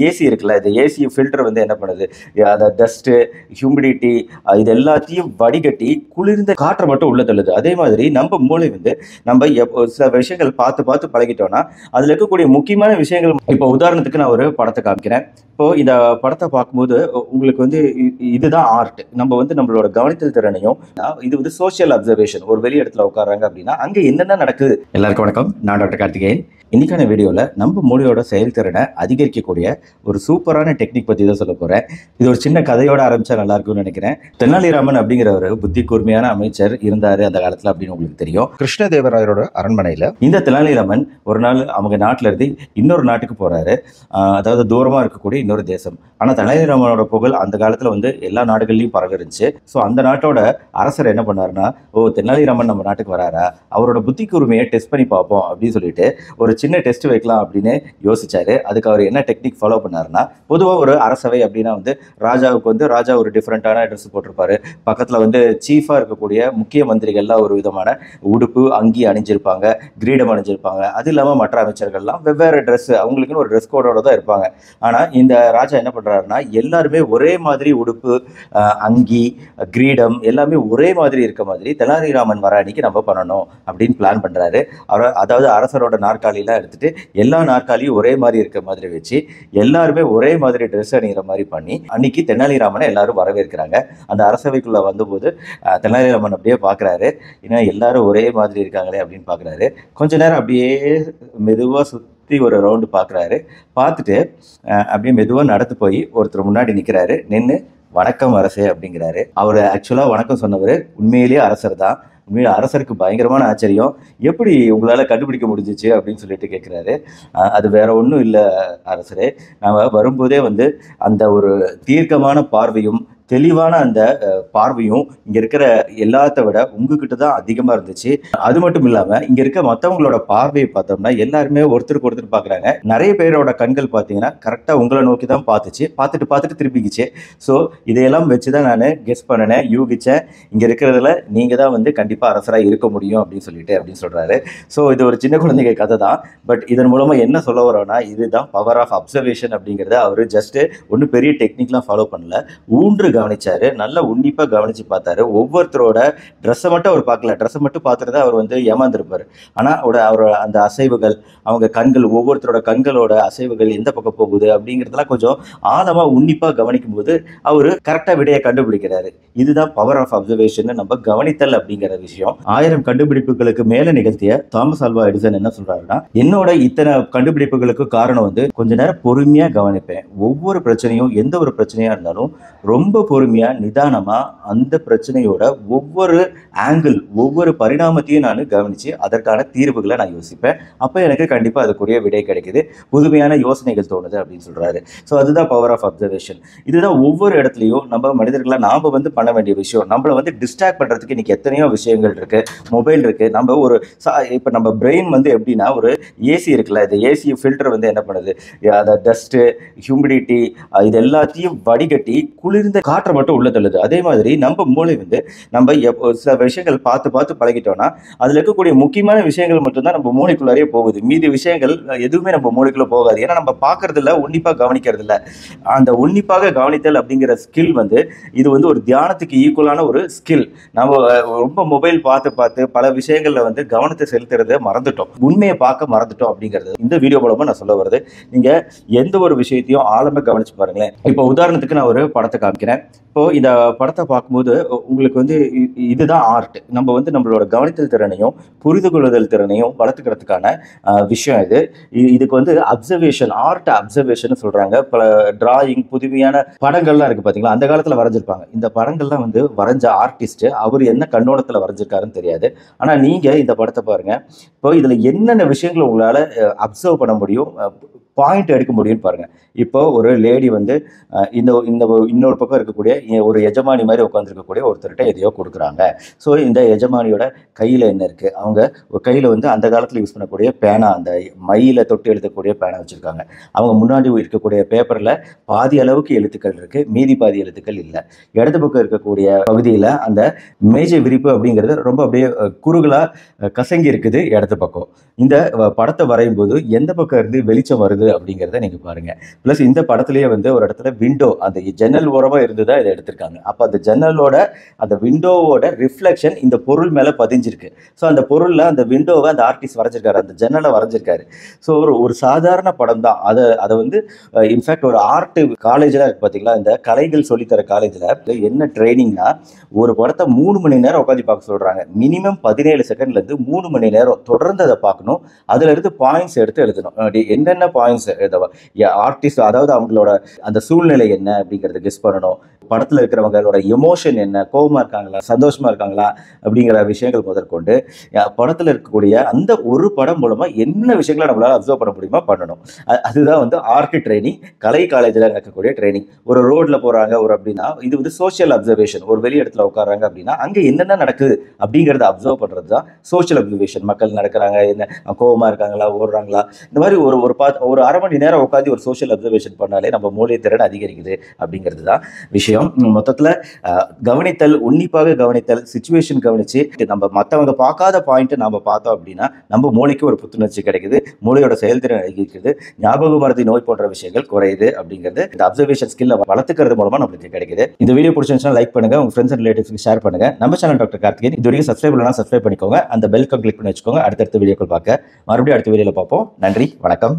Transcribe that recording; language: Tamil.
ஏசி இருக்குல்ல, இந்த ஏசி ஃபில்டர் வந்து என்ன பண்ணுது, அந்த டஸ்ட்டு, ஹியூமிடிட்டி இது எல்லாத்தையும் வடிகட்டி குளிர்ந்த காற்றை மட்டும் உள்ள தள்ளுது. அதே மாதிரி நம்ம மூளை வந்து நம்ம சில விஷயங்கள் பார்த்து பார்த்து பழகிட்டோம்னா அதில் இருக்கக்கூடிய முக்கியமான விஷயங்கள். இப்போ உதாரணத்துக்கு நான் ஒரு படத்தை காமிக்கிறேன். இப்போ இந்த படத்தை பார்க்கும்போது உங்களுக்கு வந்து இதுதான் ஆர்ட். நம்ம வந்து நம்மளோட கவனித்தல் திறனையும், இது வந்து சோஷியல் அப்சர்வேஷன். ஒரு வெளி இடத்துல உட்காராங்க அப்படின்னா அங்கே என்னென்ன நடக்குது. எல்லாருக்கும் வணக்கம், நான் டாக்டர் கார்த்திகேயன். இன்னைக்கான வீடியோவில் நம்ம மூளையோட செயல்திறனை அதிகரிக்கக்கூடிய ஒரு சூப்பரான டெக்னிக் பற்றி தான் சொல்ல போகிறேன். இது ஒரு சின்ன கதையோட ஆரம்பிச்சா நல்லா இருக்கும்னு நினைக்கிறேன். தெனாலிராமன் அப்படிங்கிற ஒரு புத்தி கூர்மையான அமைச்சர் இருந்தார் அந்த காலத்தில் அப்படின்னு உங்களுக்கு தெரியும். கிருஷ்ணதேவராயரோட அரண்மனையில் இந்த தெனாலிராமன் ஒரு நாள் அவங்க நாட்டில் இருந்து இன்னொரு நாட்டுக்கு போகிறாரு. அதாவது தூரமாக இருக்கக்கூடிய இன்னொரு தேசம். ஆனால் தெனாலிராமனோட புகழ் அந்த காலத்தில் வந்து எல்லா நாடுகள்லையும் பரவி இருந்துச்சு. ஸோ அந்த நாட்டோட அரசர் என்ன பண்ணாருன்னா, தெனாலிராமன் நம்ம நாட்டுக்கு வராரா, அவரோட புத்தி கூர்மையை டெஸ்ட் பண்ணி பார்ப்போம் அப்படின்னு சொல்லிட்டு ஒரு சின்ன டெஸ்ட் வைக்கலாம் அப்படின்னு யோசிச்சாரு. அதுக்கு அவர் என்ன டெக்னிக் ஃபாலோ பண்ணாருன்னா, பொதுவாக ஒரு அரசவை அப்படின்னா வந்து ராஜாவுக்கு வந்து ராஜா ஒரு டிஃப்ரெண்ட்டான ட்ரெஸ் போட்டிருப்பாரு. பக்கத்தில் வந்து சீஃபாக இருக்கக்கூடிய முக்கிய மந்திரிகள்லாம் ஒரு விதமான உடுப்பு அங்கி அணிஞ்சிருப்பாங்க, கிரீடம் அணிஞ்சிருப்பாங்க. அது இல்லாமல் மற்ற அமைச்சர்கள்லாம் வெவ்வேறு ட்ரெஸ், அவங்களுக்குன்னு ஒரு ட்ரெஸ் கோடோட தான் இருப்பாங்க. ஆனால் இந்த ராஜா என்ன பண்ணுறாருன்னா, எல்லாருமே ஒரே மாதிரி உடுப்பு, அங்கி, கிரீடம் எல்லாமே ஒரே மாதிரி இருக்க மாதிரி தெனாலிராமன் வர அன்னைக்கு நம்ம பண்ணணும் அப்படின்னு பிளான் பண்ணுறாரு. அதாவது அரசரோட நாற்காலியில் எடுத்துட்டு எல்லா நாற்காலியும் ஒரே மாதிரி இருக்க மாதிரி வச்சு எல்லாருமே ஒரே மாதிரி ட்ரெஸ் அணிகிற மாதிரி பண்ணி அன்னைக்கு தெனாலிராமனை எல்லாரும் வரவேற்கிறாங்க. அந்த அரசவைக்குள்ள வந்தபோது தெனாலிராமன் அப்படியே பார்க்குறாரு, ஏன்னா எல்லாரும் ஒரே மாதிரி இருக்காங்களே அப்படின்னு பார்க்குறாரு. கொஞ்ச நேரம் அப்படியே மெதுவாக சுற்றி ஒரு ரவுண்டு பார்க்குறாரு. பார்த்துட்டு அப்படியே மெதுவாக நடந்து போய் ஒருத்தர் முன்னாடி நிற்கிறாரு. நின்று வணக்கம் அரசே அப்படிங்கிறாரு. அவர் ஆக்சுவலாக வணக்கம் சொன்னவர் உண்மையிலேயே அரசர் தான். உண்மையிலே அரசருக்கு பயங்கரமான ஆச்சரியம். எப்படி உங்களால் கண்டுபிடிக்க முடிஞ்சிச்சு அப்படின்னு சொல்லிட்டு கேட்குறாரு. அது வேற ஒன்றும் இல்லை அரசரே, நாங்கள் வரும்போதே வந்து அந்த ஒரு தீர்க்கமான பார்வையும் தெளிவான அந்த பார்வையும் இங்கே இருக்கிற எல்லாத்த விட உங்ககிட்ட தான் அதிகமாக இருந்துச்சு. அது மட்டும் இல்லாமல் இங்கே இருக்க மற்றவங்களோட பார்வையை பார்த்தோம்னா எல்லாருமே ஒருத்தருக்கு ஒருத்தர் பார்க்குறாங்க. நிறைய பேரோட கண்கள் பார்த்தீங்கன்னா கரெக்டாக உங்களை நோக்கி தான் பார்த்துட்டு திருப்பிக்கிச்சு. ஸோ இதையெல்லாம் வச்சு தான் நான் கெஸ் பண்ணினேன், யூகிச்சேன். இங்கே இருக்கிறதுல நீங்கள் தான் வந்து கண்டிப்பாக அரசராக இருக்க முடியும் அப்படின்னு சொல்கிறாரு. ஸோ இது ஒரு சின்ன குழந்தைங்க கதை தான். பட் இதன் மூலமாக என்ன சொல்ல வரோன்னா, இதுதான் பவர் ஆஃப் அப்சர்வேஷன் அப்படிங்கிறத அவர் ஜஸ்ட்டு ஒன்றும் பெரிய டெக்னிக்லாம் ஃபாலோ பண்ணல, ஊன்று கவனிச்சாரு. நல்லா உன்னிப்பாக கவனிச்சு பார்த்தாரு. ஒவ்வொருத்தரோட ட்ரெஸ்ஸை மட்டும் அவர் பார்க்கல, ட்ரெஸ்ஸை மட்டும் பார்த்துட்டு அவர் வந்து ஏமாந்துருப்பார். ஆனால் அவரோட அந்த அசைவுகள், அவங்க கண்கள், ஒவ்வொருத்தரோட கண்களோட அசைவுகள் எந்த பக்கம் போகுது அப்படிங்கிறதுலாம் கொஞ்சம் ஆழமாக உன்னிப்பாக கவனிக்கும் போது அவர் கரெக்டாக விடையை கண்டுபிடிக்கிறாரு. இதுதான் பவர் ஆஃப் அப்சர்வேஷன், நம்ம கவனித்தல் அப்படிங்கிற விஷயம். 1000 கண்டுபிடிப்புகளுக்கு மேலே நிகழ்த்திய தாமஸ் ஆல்வா எடிசன் என்ன சொல்றாருன்னா, என்னோட இத்தனை கண்டுபிடிப்புகளுக்கு காரணம் வந்து கொஞ்ச நேரம் பொறுமையாக கவனிப்பேன். ஒவ்வொரு பிரச்சனையும், எந்த ஒரு பிரச்சனையா இருந்தாலும் ரொம்ப பொறுமையா நிதானமா அந்த பிரச்சனையோட ஒவ்வொரு ஆங்கிள், ஒவ்வொரு பரிணாமத்தையும் நான் கவனிச்சு அதற்கான தீர்வுகளை நான் யோசிப்பேன். அப்போ எனக்கு கண்டிப்பாக அதுக்குரிய விடை கிடைக்குது, புதுமையான யோசனைகள் தோணுது அப்படின்னு சொல்றாரு. ஸோ அதுதான் பவர் ஆஃப் அப்சர்வேஷன். இதுதான் ஒவ்வொரு இடத்துலையும் நம்ம மனிதர்களாக நாம் வந்து பண்ண வேண்டிய விஷயம். நம்மளை வந்து டிஸ்ட்ராக்ட் பண்ணுறதுக்கு இன்னைக்கு எத்தனையோ விஷயங்கள் இருக்கு, மொபைல் இருக்கு. நம்ம ஒரு இப்போ நம்ம பிரெயின் வந்து எப்படின்னா, ஒரு ஏசி இருக்குல்ல, இந்த ஏசி ஃபில்டர் வந்து என்ன பண்ணுது, அந்த டஸ்ட்டு, ஹியூமிடிட்டி இது எல்லாத்தையும் வடிகட்டி குளிர்ந்த காற்றை மட்டும் உள்ள தள்ளுது. அதே மாதிரி நம்ம மூளை வந்து நம்ம சில விஷயங்கள் பார்த்து பார்த்து பழகிட்டோம்னா அதில் இருக்கக்கூடிய முக்கியமான விஷயங்கள் மட்டும்தான் நம்ம மூளைக்குள்ளாரே போகுது. மீதி விஷயங்கள் எதுவுமே நம்ம மூளைக்குள்ள போகாது. ஏன்னா நம்ம பார்க்கறது இல்லை, உன்னிப்பாக கவனிக்கிறது இல்லை. அந்த உன்னிப்பாக கவனித்தல் அப்படிங்கிற ஸ்கில் வந்து இது வந்து ஒரு தியானத்துக்கு ஈக்குவலான ஒரு ஸ்கில். நம்ம ரொம்ப மொபைல் பார்த்து பல விஷயங்கள்ல வந்து கவனத்தை செலுத்துறதை மறந்துட்டோம், உண்மையை பார்க்க மறந்துட்டோம் அப்படிங்கிறது இந்த வீடியோ மூலமா நான் சொல்ல வருது. நீங்க எந்த ஒரு விஷயத்தையும் ஆழமா கவனிச்சு பாருங்களேன். இப்போ உதாரணத்துக்கு நான் ஒரு படத்தை காமிக்கிறேன். இப்போ இந்த படத்தை பார்க்கும்போது உங்களுக்கு வந்து இதுதான் ஆர்ட். நம்ம வந்து நம்மளோட கவனித்தல் திறனையும் புரிந்து கொள்ளுதல் திறனையும் வளர்த்துக்கிறதுக்கான விஷயம் இது. இதுக்கு வந்து அப்சர்வேஷன், ஆர்ட் அப்சர்வேஷன் சொல்றாங்க. பல டிராயிங், புதுமையான படங்கள்லாம் இருக்கு பார்த்தீங்களா, அந்த காலத்தில் வரைஞ்சிருப்பாங்க. இந்த படங்கள்லாம் வந்து வரைஞ்ச ஆர்டிஸ்ட் அவர் என்ன கண்ணோட்டத்தில் வரைஞ்சிருக்காருன்னு தெரியாது. ஆனால் நீங்க இந்த படத்தை பாருங்க. இப்போ இதுல என்னென்ன விஷயங்கள் உங்களால அப்சர்வ் பண்ண முடியும், பாயிண்ட் எடுக்க முடியும்னு பாருங்க. இப்போ ஒரு லேடி வந்து இன்னொரு பக்கம் இருக்கக்கூடிய ஒரு எஜமானி மாதிரி உட்காந்துருக்கக்கூடிய ஒருத்தர்கிட்ட எதையோ கொடுக்குறாங்க. ஸோ இந்த எஜமானியோட கையில் என்ன இருக்குது, அவங்க ஒரு கையில் வந்து அந்த காலத்தில் யூஸ் பண்ணக்கூடிய பேனா, அந்த மயில தொட்டு எழுதக்கூடிய பேனா வச்சுருக்காங்க. அவங்க முன்னாடி இருக்கக்கூடிய பேப்பரில் பாதி அளவுக்கு எழுத்துக்கள் இருக்குது, மீதி பாதி எழுத்துக்கள் இல்லை. இடது பக்கம் இருக்கக்கூடிய பகுதியில் அந்த மேஜை விரிப்பு அப்படிங்கிறது ரொம்ப அப்படியே குறுகலாக கசங்கி இருக்குது இடது பக்கம். இந்த படத்தை வரையும் போது எந்த பக்கம் இருந்து வெளிச்சம் வருது போகுது அப்படிங்கிறத நீங்கள் பாருங்கள். ப்ளஸ் இந்த படத்துலேயே வந்து ஒரு இடத்துல விண்டோ அந்த ஜன்னல் ஓரமாக இருந்து தான் இதை எடுத்திருக்காங்க. அப்போ அந்த ஜன்னலோட அந்த விண்டோவோட ரிஃப்ளெக்ஷன் இந்த பொருள் மேலே பதிஞ்சிருக்கு. ஸோ அந்த பொருளில் அந்த விண்டோவை அந்த ஆர்டிஸ்ட் வரைஞ்சிருக்காரு, அந்த ஜன்னலை வரைஞ்சிருக்காரு. ஸோ ஒரு சாதாரண படம் தான். அதை வந்து இன்ஃபேக்ட் ஒரு ஆர்ட் காலேஜில் இருக்குது பார்த்தீங்களா, இந்த கலைகள் சொல்லித்தர காலேஜில் என்ன ட்ரைனிங்னா ஒரு படத்தை 3 மணி நேரம் உட்காந்து பார்க்க சொல்கிறாங்க. மினிமம் 17 செகண்ட்லேருந்து 3 மணி நேரம் தொடர்ந்து அதை பார்க்கணும். அதில் இருந்து பாயிண்ட்ஸ் எடுத்து எழுதணும். என்னென்ன பாயிண்ட்ஸ் ஆர்டிஸ்ட், அதாவது அவங்களோட அந்த சூழ்நிலை என்ன அப்படிங்கிறத கெஸ் பண்ணணும். படத்தில் இருக்கிறவங்களோட எமோஷன் என்ன, கோபமாக இருக்காங்களா, சந்தோஷமாக இருக்காங்களா அப்படிங்கிற விஷயங்கள் முதற்கொண்டு படத்தில் இருக்கக்கூடிய அந்த ஒரு படம் மூலமாக என்ன விஷயங்களை நம்மளால் அப்சர்வ் பண்ண முடியுமா பண்ணணும். அதுதான் வந்து ஆர்ட் ட்ரைனிங், கலை காலேஜில் நடக்கக்கூடிய ட்ரைனிங். ஒரு ரோட்டில் போகிறாங்க அப்படின்னா இது வந்து சோஷியல் அப்சர்வேஷன். ஒரு வெளி இடத்துல உட்காராங்க அப்படின்னா அங்கே என்னென்ன நடக்குது அப்படிங்கிறத அப்சர்வ் பண்ணுறது தான் சோஷியல் அப்சர்வேஷன். மக்கள் நடக்கிறாங்க, என்ன கோபமாக இருக்காங்களா, ஓடுறாங்களா, இந்த மாதிரி ஒரு அரை மணி நேரம் உட்காந்து ஒரு சோஷியல் அப்சர்வேஷன் பண்ணாலே நம்ம மூளை திறன் அதிகரிக்குது அப்படிங்கிறது தான் விஷயம். மொத்தத்தில் கவனித்தல், உன்னிப்பாக கவனித்தல், சிச்சுவேஷன் கவனித்து நம்ம மற்றவங்க பார்க்காத பாயிண்ட்டை நம்ம பார்த்தோம் அப்படின்னா நம்ம மூளைக்கு ஒரு புத்துணர்ச்சி கிடைக்குது, மூளையோட செயல்திறன் அதிகரிக்குது, ஞாபக மறதி நோய் போன்ற விஷயங்கள் குறையுது அப்படிங்கிறது இந்த அப்சர்வேஷன் ஸ்கில்லை வளர்த்துக்கிறது மூலமாக நம்மளுக்கு கிடைக்குது. இந்த வீடியோ பிடிச்சிருந்துச்சுன்னா லைக் பண்ணுங்க, உங்க ஃப்ரெண்ட்ஸ் அண்ட் ரிலேட்டிவ்ஸ்க்கு ஷேர் பண்ணுங்க. நம்ம சேனல் டாக்டர் கார்த்திகேயன் இது வரைக்கும் சப்ஸ்கிரைப் பண்ணலாம், சப்ஸ்கிரைப் பண்ணிக்கோங்க. அந்த பெல் கிளிக் பண்ணி வச்சுக்கோங்க. அடுத்தடுத்த வீடியோக்கள் பார்க்க மறுபடியும் அடுத்த வீடியோவில் பார்ப்போம். நன்றி, வணக்கம்.